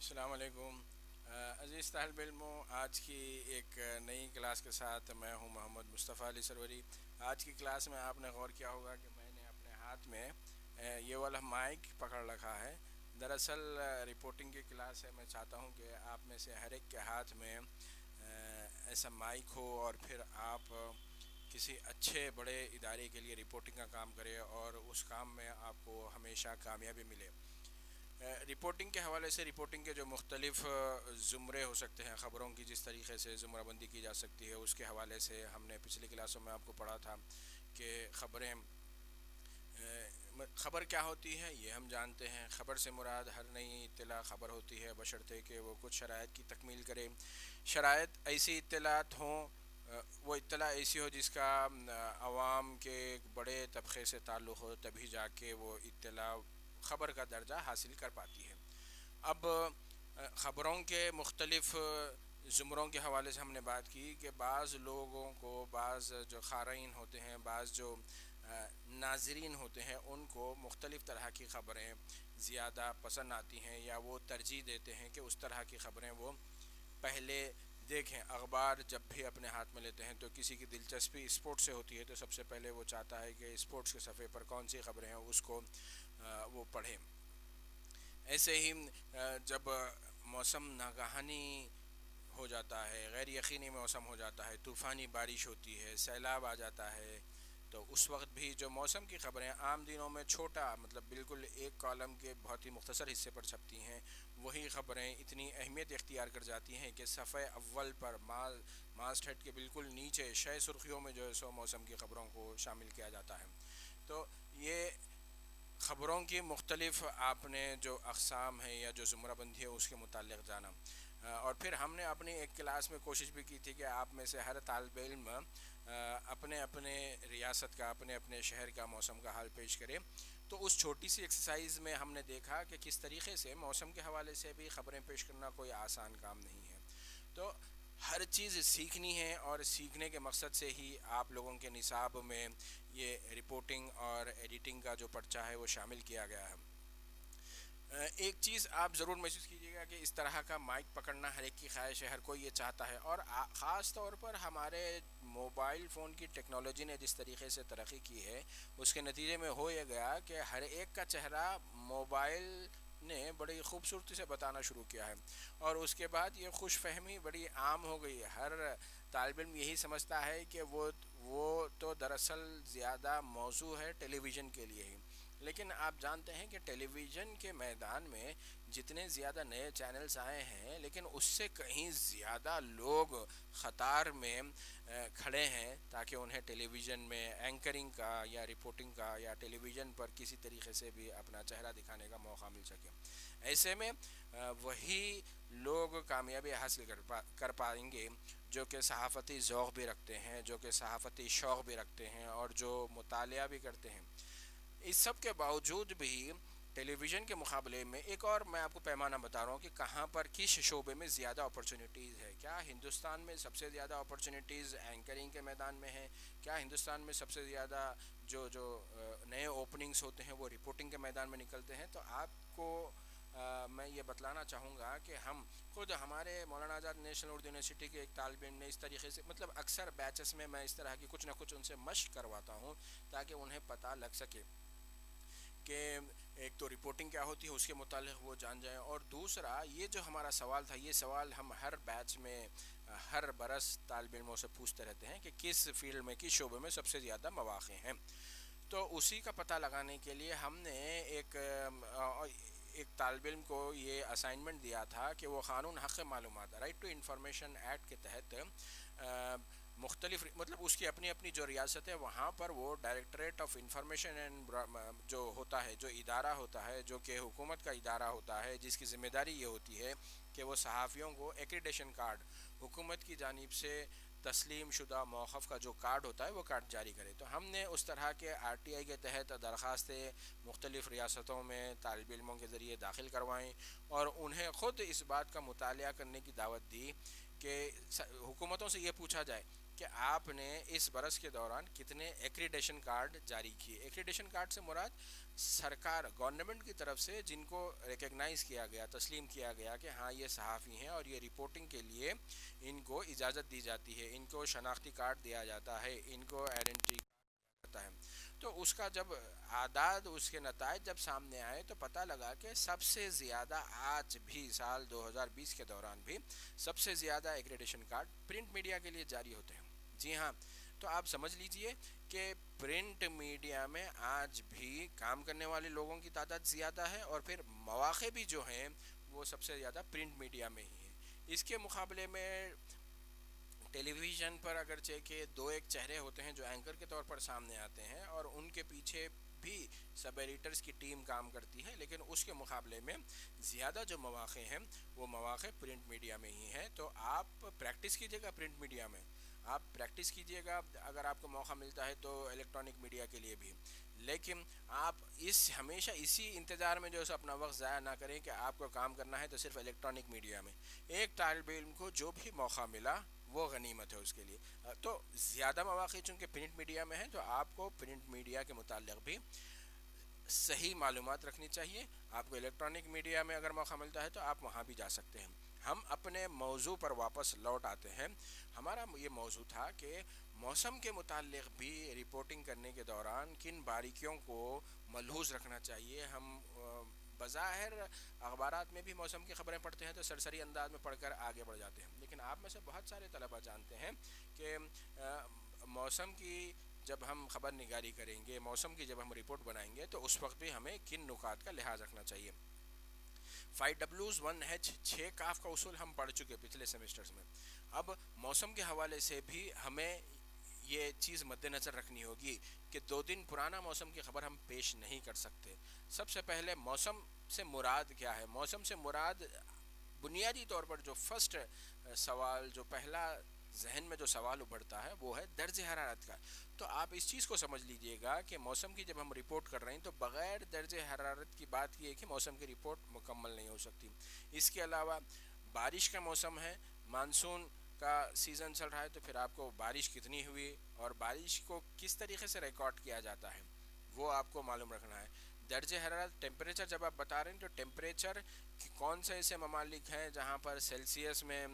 السلام علیکم عزیز طالب علموں، آج کی ایک نئی کلاس کے ساتھ میں ہوں محمد مصطفیٰ علی سروری۔ آج کی کلاس میں آپ نے غور کیا ہوگا کہ میں نے اپنے ہاتھ میں یہ والا مائک پکڑ رکھا ہے۔ دراصل رپورٹنگ کی کلاس ہے، میں چاہتا ہوں کہ آپ میں سے ہر ایک کے ہاتھ میں ایسا مائک ہو اور پھر آپ کسی اچھے بڑے ادارے کے لیے رپورٹنگ کا کام کرے اور اس کام میں آپ کو ہمیشہ کامیابی ملے۔ رپورٹنگ کے حوالے سے رپورٹنگ کے جو مختلف زمرے ہو سکتے ہیں، خبروں کی جس طریقے سے زمرہ بندی کی جا سکتی ہے، اس کے حوالے سے ہم نے پچھلی کلاسوں میں آپ کو پڑھا تھا کہ خبر کیا ہوتی ہے یہ ہم جانتے ہیں۔ خبر سے مراد ہر نئی اطلاع خبر ہوتی ہے، بشرطے کہ وہ کچھ شرائط کی تکمیل کرے۔ شرائط ایسی اطلاعات ہوں، وہ اطلاع ایسی ہو جس کا عوام کے ایک بڑے طبقے سے تعلق ہو، تبھی جا کے وہ اطلاع خبر کا درجہ حاصل کر پاتی ہے۔ اب خبروں کے مختلف زمروں کے حوالے سے ہم نے بات کی کہ بعض لوگوں کو، بعض جو قارئین ہوتے ہیں، بعض جو ناظرین ہوتے ہیں، ان کو مختلف طرح کی خبریں زیادہ پسند آتی ہیں یا وہ ترجیح دیتے ہیں کہ اس طرح کی خبریں وہ پہلے دیکھیں۔ اخبار جب بھی اپنے ہاتھ میں لیتے ہیں تو کسی کی دلچسپی اسپورٹس سے ہوتی ہے تو سب سے پہلے وہ چاہتا ہے کہ اسپورٹس کے صفحے پر کون سی خبریں ہیں اس کو وہ پڑھیں۔ ایسے ہی جب موسم ناگہانی ہو جاتا ہے، غیر یقینی موسم ہو جاتا ہے، طوفانی بارش ہوتی ہے، سیلاب آ جاتا ہے، تو اس وقت بھی جو موسم کی خبریں عام دنوں میں چھوٹا، مطلب بالکل ایک کالم کے بہت ہی مختصر حصے پر چھپتی ہیں، وہی خبریں اتنی اہمیت اختیار کر جاتی ہیں کہ صفحہ اول پر ماسٹ ہیڈ کے بالکل نیچے شہ سرخیوں میں جو ہے سو موسم کی خبروں کو شامل کیا جاتا ہے۔ تو یہ خبروں کی مختلف آپ نے جو اقسام ہیں یا جو زمرہ بندی ہے اس کے متعلق جانا، اور پھر ہم نے اپنی ایک کلاس میں کوشش بھی کی تھی کہ آپ میں سے ہر طالب علم اپنے اپنے ریاست کا، اپنے اپنے شہر کا موسم کا حال پیش کرے۔ تو اس چھوٹی سی ایکسرسائز میں ہم نے دیکھا کہ کس طریقے سے موسم کے حوالے سے بھی خبریں پیش کرنا کوئی آسان کام نہیں ہے۔ تو ہر چیز سیکھنی ہے اور سیکھنے کے مقصد سے ہی آپ لوگوں کے نصاب میں یہ رپورٹنگ اور ایڈیٹنگ کا جو پرچہ ہے وہ شامل کیا گیا ہے۔ ایک چیز آپ ضرور محسوس کیجیے گا کہ اس طرح کا مائک پکڑنا ہر ایک کی خواہش ہے، ہر کوئی یہ چاہتا ہے، اور خاص طور پر ہمارے موبائل فون کی ٹیکنالوجی نے جس طریقے سے ترقی کی ہے اس کے نتیجے میں ہو یہ گیا کہ ہر ایک کا چہرہ موبائل نے بڑی خوبصورتی سے بتانا شروع کیا ہے، اور اس کے بعد یہ خوش فہمی بڑی عام ہو گئی ہے۔ ہر طالب علم یہی سمجھتا ہے کہ وہ تو دراصل زیادہ موزوں ہے ٹیلی ویژن کے لیے ہی، لیکن آپ جانتے ہیں کہ ٹیلی ویژن کے میدان میں جتنے زیادہ نئے چینلز آئے ہیں، لیکن اس سے کہیں زیادہ لوگ قطار میں کھڑے ہیں تاکہ انہیں ٹیلی ویژن میں اینکرنگ کا یا رپورٹنگ کا یا ٹیلی ویژن پر کسی طریقے سے بھی اپنا چہرہ دکھانے کا موقع مل سکے۔ ایسے میں وہی لوگ کامیابی حاصل کر پائیں گے جو کہ صحافتی ذوق بھی رکھتے ہیں، جو کہ صحافتی شوق بھی رکھتے ہیں اور جو مطالعہ بھی کرتے ہیں۔ اس سب کے باوجود بھی ٹیلی ویژن کے مقابلے میں ایک اور میں آپ کو پیمانہ بتا رہا ہوں کہ کہاں پر کس شعبے میں زیادہ اپرچونیٹیز ہے۔ کیا ہندوستان میں سب سے زیادہ اپرچونیٹیز اینکرنگ کے میدان میں ہیں؟ کیا ہندوستان میں سب سے زیادہ جو نئے اوپننگز ہوتے ہیں وہ رپورٹنگ کے میدان میں نکلتے ہیں؟ تو آپ کو میں یہ بتلانا چاہوں گا کہ ہم خود ہمارے مولانا آزاد نیشنل اردو یونیورسٹی کے ایک طالب علم نے اس طریقے سے، مطلب اکثر بیچز میں اس طرح کی کچھ نہ کچھ ان سے مشق کرواتا ہوں تاکہ انہیں پتہ لگ سکے کہ ایک تو رپورٹنگ کیا ہوتی ہے، اس کے متعلق وہ جان جائیں، اور دوسرا یہ جو ہمارا سوال تھا، یہ سوال ہم ہر بیچ میں ہر برس طالب علموں سے پوچھتے رہتے ہیں کہ کس فیلڈ میں، کس شعبے میں سب سے زیادہ مواقع ہیں۔ تو اسی کا پتہ لگانے کے لیے ہم نے ایک طالب علم کو یہ اسائنمنٹ دیا تھا کہ وہ قانون حق معلومات، رائٹ ٹو انفارمیشن ایکٹ کے تحت مختلف، مطلب اس کی اپنی اپنی جو ریاست ہے وہاں پر وہ ڈائریکٹریٹ آف انفارمیشن اینڈ جو ہوتا ہے، جو ادارہ ہوتا ہے، جو کہ حکومت کا ادارہ ہوتا ہے، جس کی ذمہ داری یہ ہوتی ہے کہ وہ صحافیوں کو ایکریڈیشن کارڈ، حکومت کی جانب سے تسلیم شدہ موقف کا جو کارڈ ہوتا ہے وہ کارڈ جاری کرے۔ تو ہم نے اس طرح کے آر ٹی آئی کے تحت درخواستیں مختلف ریاستوں میں طالب علموں کے ذریعے داخل کروائیں اور انہیں خود اس بات کا مطالعہ کرنے کی دعوت دی کہ حکومتوں سے یہ پوچھا جائے کہ آپ نے اس برس کے دوران کتنے ایکریڈیشن کارڈ جاری کیے. ایکریڈیشن کارڈ سے مراد سرکار گورنمنٹ کی طرف سے جن کو ریکگنائز کیا گیا, تسلیم کیا گیا کہ ہاں یہ صحافی ہیں اور یہ رپورٹنگ کے لیے ان کو اجازت دی جاتی ہے, ان کو شناختی کارڈ دیا جاتا ہے, ان کو آئیڈینٹی ہے. تو اس کا جب اعداد, اس کے نتائج جب سامنے آئے تو پتہ لگا کہ سب سے زیادہ آج بھی سال 2020 کے دوران بھی سب سے زیادہ ایکریڈیشن کارڈ پرنٹ میڈیا کے لیے جاری ہوتے ہیں. جی ہاں, تو آپ سمجھ لیجئے کہ پرنٹ میڈیا میں آج بھی کام کرنے والے لوگوں کی تعداد زیادہ ہے, اور پھر مواقع بھی جو ہیں وہ سب سے زیادہ پرنٹ میڈیا میں ہی ہیں. اس کے مقابلے میں ٹیلی ویژن پر اگرچہ کہ دو ایک چہرے ہوتے ہیں جو اینکر کے طور پر سامنے آتے ہیں اور ان کے پیچھے بھی سب ایڈیٹرز کی ٹیم کام کرتی ہے, لیکن اس کے مقابلے میں زیادہ جو مواقع ہیں وہ مواقع پرنٹ میڈیا میں ہی ہیں. تو آپ پریکٹس کیجیے گا پرنٹ میڈیا میں, آپ پریکٹس کیجیے گا اگر آپ کو موقع ملتا ہے تو الیکٹرانک میڈیا کے لیے بھی, لیکن آپ ہمیشہ اسی انتظار میں جو ہے اپنا وقت ضائع نہ کریں کہ آپ کو کام کرنا ہے تو صرف الیکٹرانک میڈیا میں. ایک طالب علم کو جو بھی موقع ملا وہ غنیمت ہے اس کے لیے. تو زیادہ مواقع چونکہ پرنٹ میڈیا میں ہیں تو آپ کو پرنٹ میڈیا کے متعلق بھی صحیح معلومات رکھنی چاہیے. آپ کو الیکٹرانک میڈیا میں اگر موقع ملتا ہے تو آپ وہاں بھی جا سکتے ہیں. ہم اپنے موضوع پر واپس لوٹ آتے ہیں. ہمارا یہ موضوع تھا کہ موسم کے متعلق بھی رپورٹنگ کرنے کے دوران کن باریکیوں کو ملحوظ رکھنا چاہیے. ہم بظاہر اخبارات میں بھی موسم کی خبریں پڑھتے ہیں تو سرسری انداز میں پڑھ کر آگے بڑھ جاتے ہیں, لیکن آپ میں سے بہت سارے طلبہ جانتے ہیں کہ موسم کی جب ہم خبر نگاری کریں گے, موسم کی جب ہم رپورٹ بنائیں گے تو اس وقت بھی ہمیں کن نکات کا لحاظ رکھنا چاہیے. 5Ws 1H 6 کاف کا اصول ہم پڑھ چکے پچھلے سیمسٹرز میں. اب موسم کے حوالے سے بھی ہمیں یہ چیز مد نظر رکھنی ہوگی کہ 2 دن پرانا موسم کی خبر ہم پیش نہیں کر سکتے. سب سے پہلے موسم سے مراد کیا ہے؟ موسم سے مراد بنیادی طور پر جو فرسٹ سوال, جو پہلا ذہن میں جو سوال ابھرتا ہے وہ ہے درجہ حرارت کا. تو آپ اس چیز کو سمجھ لیجئے گا کہ موسم کی جب ہم رپورٹ کر رہے ہیں تو بغیر درجہ حرارت کی بات کی ہے کہ موسم کی رپورٹ مکمل نہیں ہو سکتی. اس کے علاوہ بارش کا موسم ہے, مانسون کا سیزن چل رہا ہے, تو پھر آپ کو بارش کتنی ہوئی اور بارش کو کس طریقے سے ریکارڈ کیا جاتا ہے وہ آپ کو معلوم رکھنا ہے. درجہ حرارت ٹیمپریچر جب آپ بتا رہے ہیں تو ٹیمپریچر کون سے ایسے ممالک ہیں جہاں پر سیلسیس میں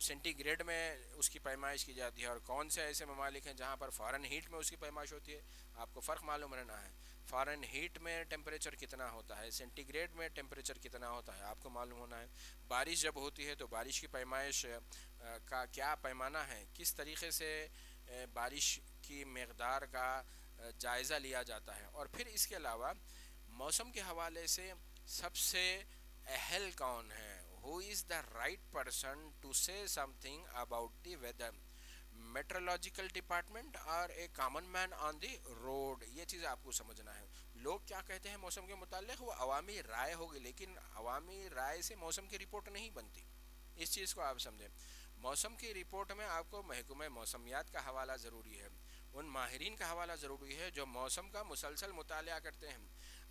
سینٹی گریڈ میں اس کی پیمائش کی جاتی ہے, اور کون سے ایسے ممالک ہیں جہاں پر فارن ہیٹ میں اس کی پیمائش ہوتی ہے. آپ کو فرق معلوم رہنا ہے. فارن ہیٹ میں ٹیمپریچر کتنا ہوتا ہے, سینٹی گریڈ میں ٹیمپریچر کتنا ہوتا ہے, آپ کو معلوم ہونا ہے. بارش جب ہوتی ہے تو بارش کی پیمائش کا کیا پیمانہ ہے, کس طریقے سے بارش کی مقدار کا جائزہ لیا جاتا ہے. اور پھر اس کے علاوہ موسم کے حوالے سے سب سے اہل کون ہے, who is the right person to say something about the weather, meteorological department اور ایک کامن مین آن دی روڈ. یہ چیز آپ کو سمجھنا ہے. لوگ کیا کہتے ہیں موسم کے متعلق وہ عوامی رائے ہوگی, لیکن عوامی رائے سے موسم کی رپورٹ نہیں بنتی. اس چیز کو آپ سمجھیں. موسم کی رپورٹ میں آپ کو محکمہ موسمیات کا حوالہ ضروری ہے, ان ماہرین کا حوالہ ضروری ہے جو موسم کا مسلسل مطالعہ کرتے ہیں.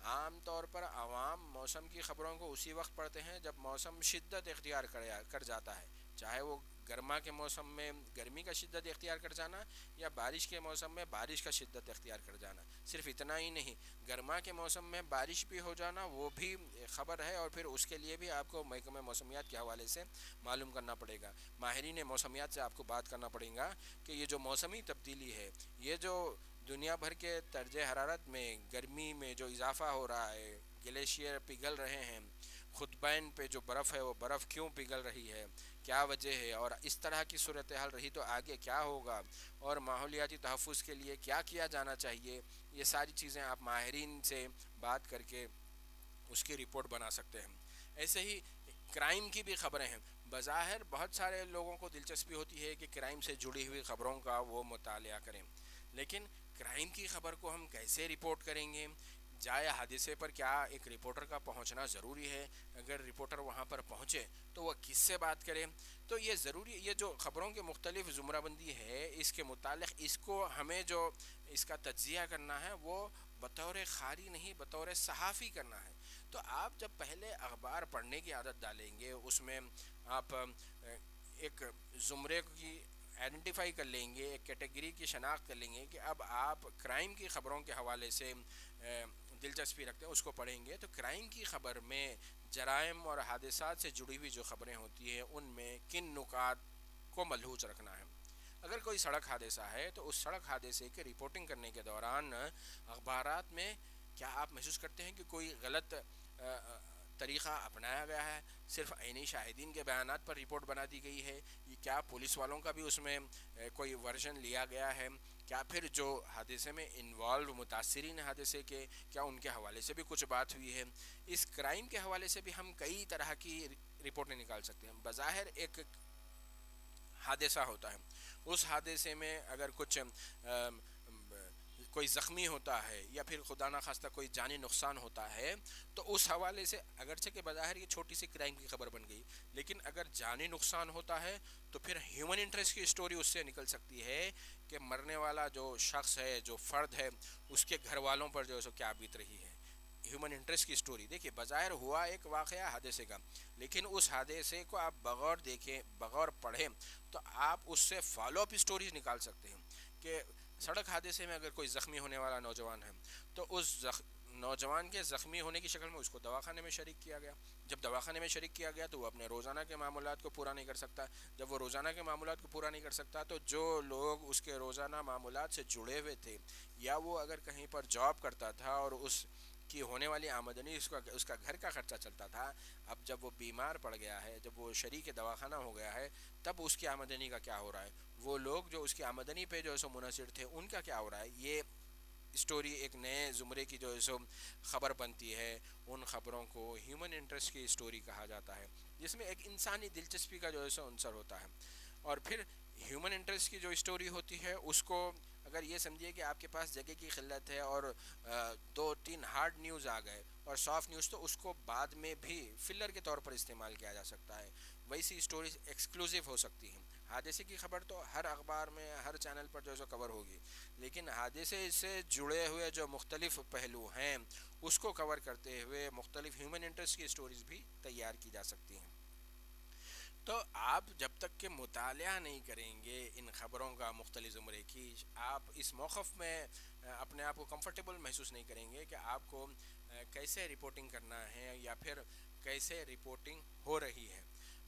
عام طور پر عوام موسم کی خبروں کو اسی وقت پڑھتے ہیں جب موسم شدت اختیار کر جاتا ہے, چاہے وہ گرما کے موسم میں گرمی کا شدت اختیار کر جانا یا بارش کے موسم میں بارش کا شدت اختیار کر جانا. صرف اتنا ہی نہیں, گرما کے موسم میں بارش بھی ہو جانا وہ بھی خبر ہے, اور پھر اس کے لیے بھی آپ کو محکمہ موسمیات کے حوالے سے معلوم کرنا پڑے گا. ماہرین موسمیات سے آپ کو بات کرنا پڑے گا کہ یہ جو موسمی تبدیلی ہے, یہ جو دنیا بھر کے درجہ حرارت میں گرمی میں جو اضافہ ہو رہا ہے, گلیشیئر پگھل رہے ہیں, خطبین پہ جو برف ہے وہ برف کیوں پگھل رہی ہے, کیا وجہ ہے, اور اس طرح کی صورتحال رہی تو آگے کیا ہوگا, اور ماحولیاتی تحفظ کے لیے کیا کیا جانا چاہیے. یہ ساری چیزیں آپ ماہرین سے بات کر کے اس کی رپورٹ بنا سکتے ہیں. ایسے ہی کرائم کی بھی خبریں ہیں. بظاہر بہت سارے لوگوں کو دلچسپی ہوتی ہے کہ کرائم سے جڑی ہوئی خبروں کا وہ مطالعہ کریں, لیکن کرائم کی خبر کو ہم کیسے رپورٹ کریں گے؟ جائے حادثے پر کیا ایک رپورٹر کا پہنچنا ضروری ہے؟ اگر رپورٹر وہاں پر پہنچے تو وہ کس سے بات کرے؟ تو یہ ضروری, یہ جو خبروں کے مختلف زمرہ بندی ہے اس کے متعلق اس کو ہمیں جو اس کا تجزیہ کرنا ہے وہ بطور قاری نہیں بطور صحافی کرنا ہے. تو آپ جب پہلے اخبار پڑھنے کی عادت ڈالیں گے, اس میں آپ ایک زمرے کی آئیڈینٹیفائی کر لیں گے، ایک کیٹیگری کی شناخت کر لیں گے کہ اب آپ کرائم کی خبروں کے حوالے سے دلچسپی رکھتے ہیں، اس کو پڑھیں گے، تو کرائم کی خبر میں جرائم اور حادثات سے جڑی ہوئی جو خبریں ہوتی ہیں ان میں کن نکات کو ملحوظ رکھنا ہے۔ اگر کوئی سڑک حادثہ ہے تو اس سڑک حادثے کی رپورٹنگ کرنے کے دوران اخبارات میں کیا آپ محسوس کرتے ہیں کہ کوئی غلط طریقہ اپنایا گیا ہے؟ صرف عینی شاہدین کے بیانات پر رپورٹ بنا دی گئی ہے؟ کیا پولیس والوں کا بھی اس میں کوئی ورژن لیا گیا ہے؟ کیا پھر جو حادثے میں انوالو متاثرین حادثے کے، کیا ان کے حوالے سے بھی کچھ بات ہوئی ہے؟ اس کرائم کے حوالے سے بھی ہم کئی طرح کی رپورٹیں نکال سکتے ہیں۔ بظاہر ایک حادثہ ہوتا ہے، اس حادثے میں اگر کچھ کوئی زخمی ہوتا ہے یا پھر خدا نخواستہ کوئی جانی نقصان ہوتا ہے، تو اس حوالے سے اگرچہ کہ بظاہر یہ چھوٹی سی کرائم کی خبر بن گئی، لیکن اگر جانی نقصان ہوتا ہے تو پھر ہیومن انٹرسٹ کی سٹوری اس سے نکل سکتی ہے کہ مرنے والا جو شخص ہے، جو فرد ہے، اس کے گھر والوں پر جو ہے سو کیا بیت رہی ہے۔ ہیومن انٹرسٹ کی سٹوری دیکھیے، بظاہر ہوا ایک واقعہ حادثے کا، لیکن اس حادثے کو آپ بغور دیکھیں، بغور پڑھیں، تو آپ اس سے فالو اپ سٹوریز نکال سکتے ہیں کہ سڑک حادثے میں اگر کوئی زخمی ہونے والا نوجوان ہے تو اس نوجوان کے زخمی ہونے کی شکل میں اس کو دواخانے میں شریک کیا گیا۔ جب دواخانے میں شریک کیا گیا تو وہ اپنے روزانہ کے معمولات کو پورا نہیں کر سکتا۔ جب وہ روزانہ کے معمولات کو پورا نہیں کر سکتا تو جو لوگ اس کے روزانہ معمولات سے جڑے ہوئے تھے، یا وہ اگر کہیں پر جاب کرتا تھا اور اس کی ہونے والی آمدنی اس کا گھر کا خرچہ چلتا تھا، اب جب وہ بیمار پڑ گیا ہے، جب وہ شریک دواخانہ ہو گیا ہے، تب اس کی آمدنی کا کیا ہو رہا ہے؟ وہ لوگ جو اس کی آمدنی پہ جو ہے سو منحصر تھے، ان کا کیا ہو رہا ہے؟ یہ اسٹوری ایک نئے زمرے کی جو ہے سو خبر بنتی ہے۔ ان خبروں کو ہیومن انٹرسٹ کی اسٹوری کہا جاتا ہے، جس میں ایک انسانی دلچسپی کا جو ہے سو عنصر ہوتا ہے۔ اور پھر ہیومن انٹرسٹ کی جو اسٹوری ہوتی ہے اس کو اگر یہ سمجھیے کہ آپ کے پاس جگہ کی قلت ہے اور دو تین ہارڈ نیوز آ گئے اور سافٹ نیوز، تو اس کو بعد میں بھی فلر کے طور پر استعمال کیا جا سکتا ہے۔ ویسی اسٹوریز ایکسکلوسیو ہو سکتی ہیں۔ حادثے کی خبر تو ہر اخبار میں، ہر چینل پر جو ہے سو کور ہوگی، لیکن حادثے سے جڑے ہوئے جو مختلف پہلو ہیں اس کو کور کرتے ہوئے مختلف ہیومن انٹرسٹ کی اسٹوریز بھی تیار کی جا سکتی ہیں۔ تو آپ جب تک کہ مطالعہ نہیں کریں گے ان خبروں کا مختلف زمرے کی، آپ اس موقف میں اپنے آپ کو کمفرٹیبل محسوس نہیں کریں گے کہ آپ کو کیسے رپورٹنگ کرنا ہے یا پھر کیسے رپورٹنگ ہو رہی ہے۔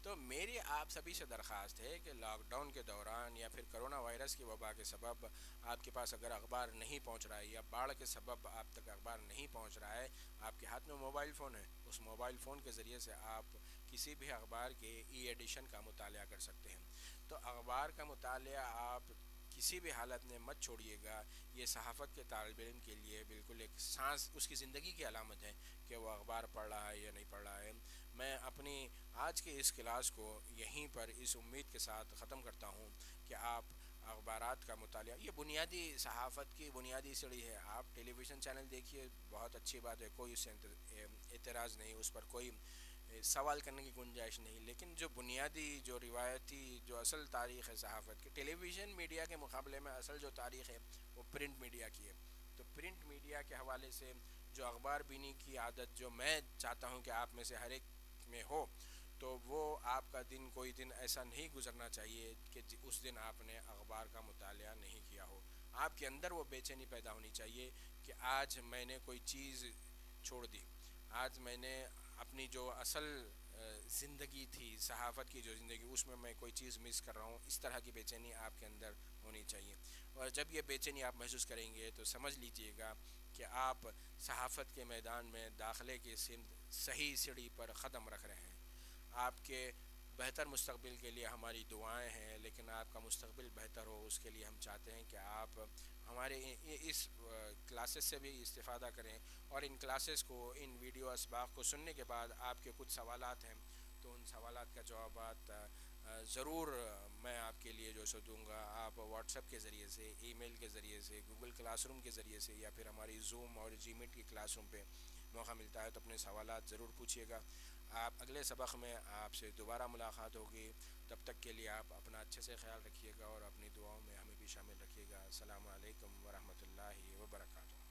تو میری آپ سبھی سے درخواست ہے کہ لاک ڈاؤن کے دوران یا پھر کرونا وائرس کی وبا کے سبب آپ کے پاس اگر اخبار نہیں پہنچ رہا ہے، یا باڑھ کے سبب آپ تک اخبار نہیں پہنچ رہا ہے، آپ کے ہاتھ میں موبائل فون ہے، اس موبائل فون کے ذریعے سے آپ کسی بھی اخبار کے ای ایڈیشن کا مطالعہ کر سکتے ہیں۔ تو اخبار کا مطالعہ آپ کسی بھی حالت میں مت چھوڑیے گا۔ یہ صحافت کے طالب علم کے لیے بالکل ایک سانس، اس کی زندگی کی علامت ہے کہ وہ اخبار پڑھ رہا ہے یا نہیں پڑھ رہا ہے۔ میں اپنی آج کی اس کلاس کو یہیں پر اس امید کے ساتھ ختم کرتا ہوں کہ آپ اخبارات کا مطالعہ، یہ بنیادی صحافت کی بنیادی سیڑھی ہے۔ آپ ٹیلی ویژن چینل دیکھیے، بہت اچھی بات ہے، کوئی اس سے اعتراض نہیں، اس پر کوئی سوال کرنے کی گنجائش نہیں، لیکن جو بنیادی، جو روایتی، جو اصل تاریخ ہے صحافت کی، ٹیلی ویژن میڈیا کے مقابلے میں اصل جو تاریخ ہے وہ پرنٹ میڈیا کی ہے۔ تو پرنٹ میڈیا کے حوالے سے جو اخبار بینی کی عادت جو میں چاہتا ہوں کہ آپ میں سے ہر ایک میں ہو، تو وہ آپ کا دن کوئی دن ایسا نہیں گزرنا چاہیے کہ اس دن آپ نے اخبار کا مطالعہ نہیں کیا ہو۔ آپ کے اندر وہ بے چینی پیدا ہونی چاہیے کہ آج میں نے کوئی چیز چھوڑ دی، آج میں نے اپنی جو اصل زندگی تھی، صحافت کی جو زندگی، اس میں کوئی چیز مس کر رہا ہوں۔ اس طرح کی بے چینی آپ کے اندر ہونی چاہیے، اور جب یہ بے چینی آپ محسوس کریں گے تو سمجھ لیجئے گا کہ آپ صحافت کے میدان میں داخلے کی صحیح سیڑھی پر قدم رکھ رہے ہیں۔ آپ کے بہتر مستقبل کے لیے ہماری دعائیں ہیں، لیکن آپ کا مستقبل بہتر ہو اس کے لیے ہم چاہتے ہیں کہ آپ ہمارے اس کلاسز سے بھی استفادہ کریں، اور ان کلاسز کو، ان ویڈیو اسباق کو سننے کے بعد آپ کے کچھ سوالات ہیں تو ان سوالات کا جوابات ضرور میں آپ کے لیے جو سو دوں گا۔ آپ واٹس ایپ کے ذریعے سے، ای میل کے ذریعے سے، گوگل کلاس روم کے ذریعے سے، یا پھر ہماری زوم اور جی میٹ کی کلاس روم پہ موقع ملتا ہے تو اپنے سوالات ضرور پوچھیے گا۔ آپ اگلے سبق میں آپ سے دوبارہ ملاقات ہوگی، تب تک کے لیے آپ اپنا اچھے سے خیال رکھیے گا اور اپنی دعاؤں میں ہمیں بھی شامل رکھیے گا۔ السلام علیکم ورحمۃ اللہ وبرکاتہ۔